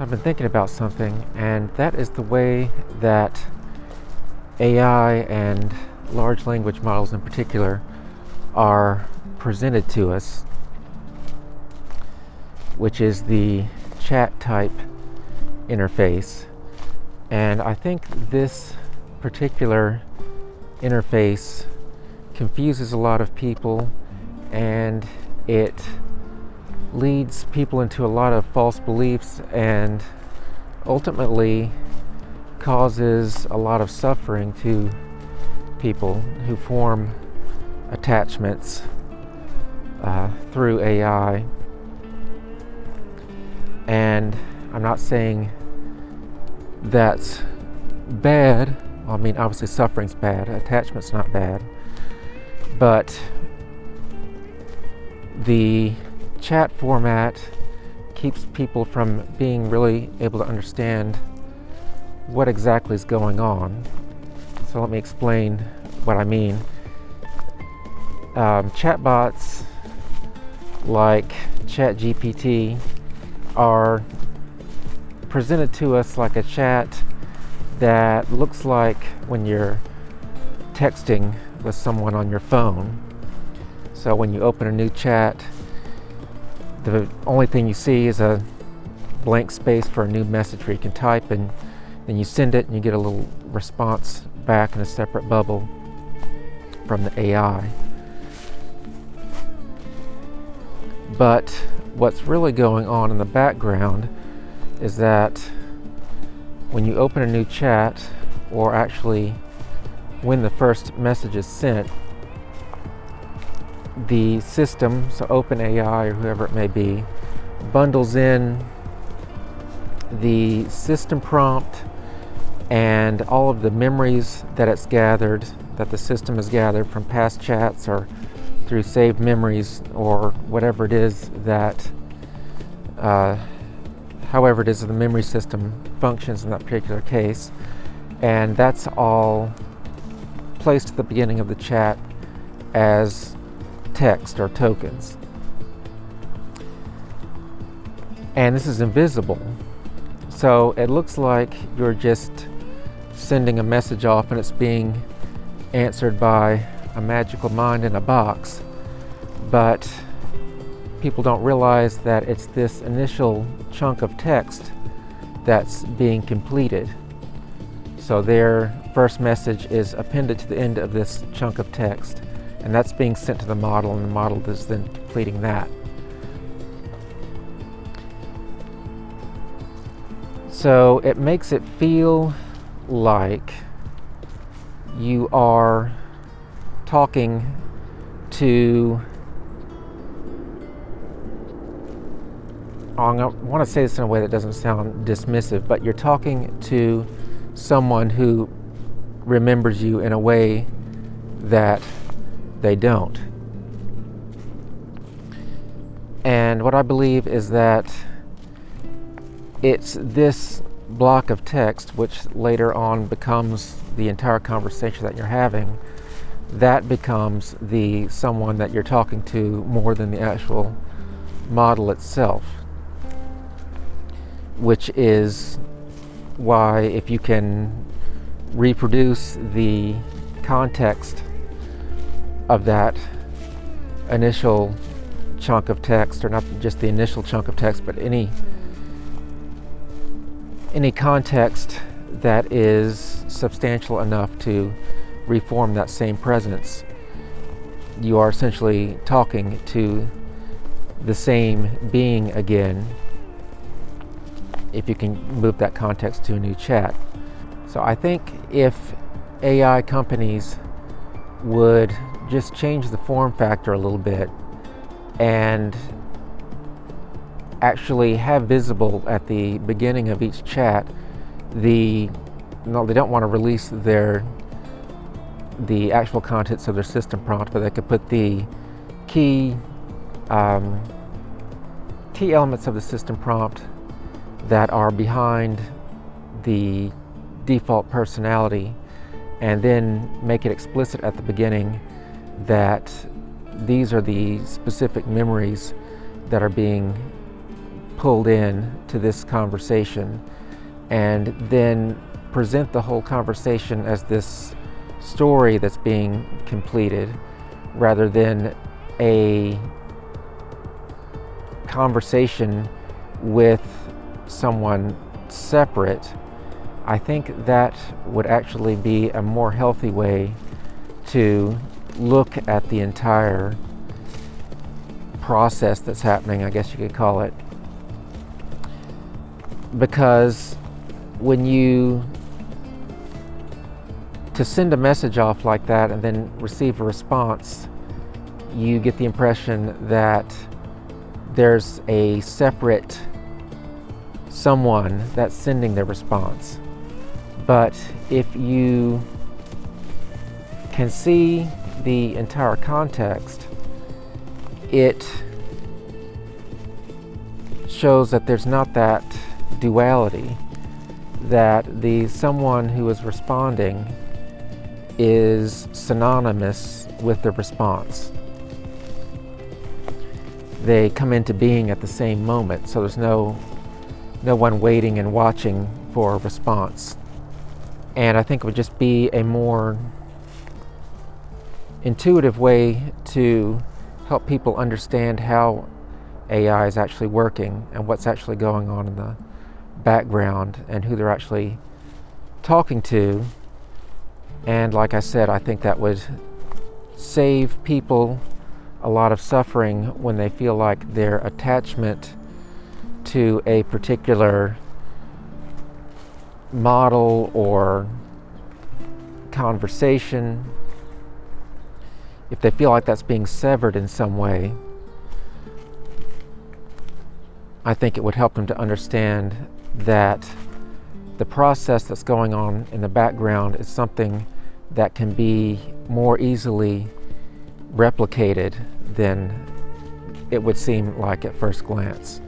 I've been thinking about something, and that is the way that AI and large language models in particular are presented to us, which is the chat type interface. And I think this particular interface confuses a lot of people, and it leads people into a lot of false beliefs and ultimately causes a lot of suffering to people who form attachments through AI. And I'm not saying that's bad. I mean, obviously suffering's bad, attachment's not bad, but the chat format keeps people from being really able to understand what exactly is going on. So let me explain what I mean. Chatbots like ChatGPT are presented to us like a chat that looks like when you're texting with someone on your phone. So when you open a new chat, the only thing you see is a blank space for a new message where you can type, and then you send it and you get a little response back in a separate bubble from the AI. But what's really going on in the background is that when you open a new chat, or actually when the first message is sent, the system, so OpenAI or whoever it may be, bundles in the system prompt and all of the memories that it's gathered, that the system has gathered from past chats or through saved memories or whatever it is that, however it is that the memory system functions in that particular case. And that's all placed at the beginning of the chat as text or tokens. And this is invisible. So it looks like you're just sending a message off and it's being answered by a magical mind in a box. But people don't realize that it's this initial chunk of text that's being completed. So their first message is appended to the end of this chunk of text, and that's being sent to the model, and the model is then completing that. So it makes it feel like you are talking to, I want to say this in a way that doesn't sound dismissive, but you're talking to someone who remembers you in a way that they don't. And what I believe is that it's this block of text, which later on becomes the entire conversation that you're having, that becomes the someone that you're talking to more than the actual model itself. Which is why, if you can reproduce the context of that initial chunk of text, or not just the initial chunk of text, but any context that is substantial enough to reform that same presence, you are essentially talking to the same being again, if you can move that context to a new chat. So I think if AI companies would just change the form factor a little bit and actually have visible at the beginning of each chat they don't want to release the actual contents of their system prompt, but they could put the key elements of the system prompt that are behind the default personality, and then make it explicit at the beginning that these are the specific memories that are being pulled in to this conversation and then present the whole conversation as this story that's being completed rather than a conversation with someone separate, I think that would actually be a more healthy way to look at the entire process that's happening, I guess you could call it. Because to send a message off like that and then receive a response, you get the impression that there's a separate someone that's sending the response. But if you can see the entire context, it shows that there's not that duality, that the someone who is responding is synonymous with the response. They come into being at the same moment, so there's no one waiting and watching for a response. And I think it would just be a more intuitive way to help people understand how AI is actually working and what's actually going on in the background and who they're actually talking to. And like I said, I think that would save people a lot of suffering when they feel like their attachment to a particular model or conversation, if they feel like that's being severed in some way, I think it would help them to understand that the process that's going on in the background is something that can be more easily replicated than it would seem like at first glance.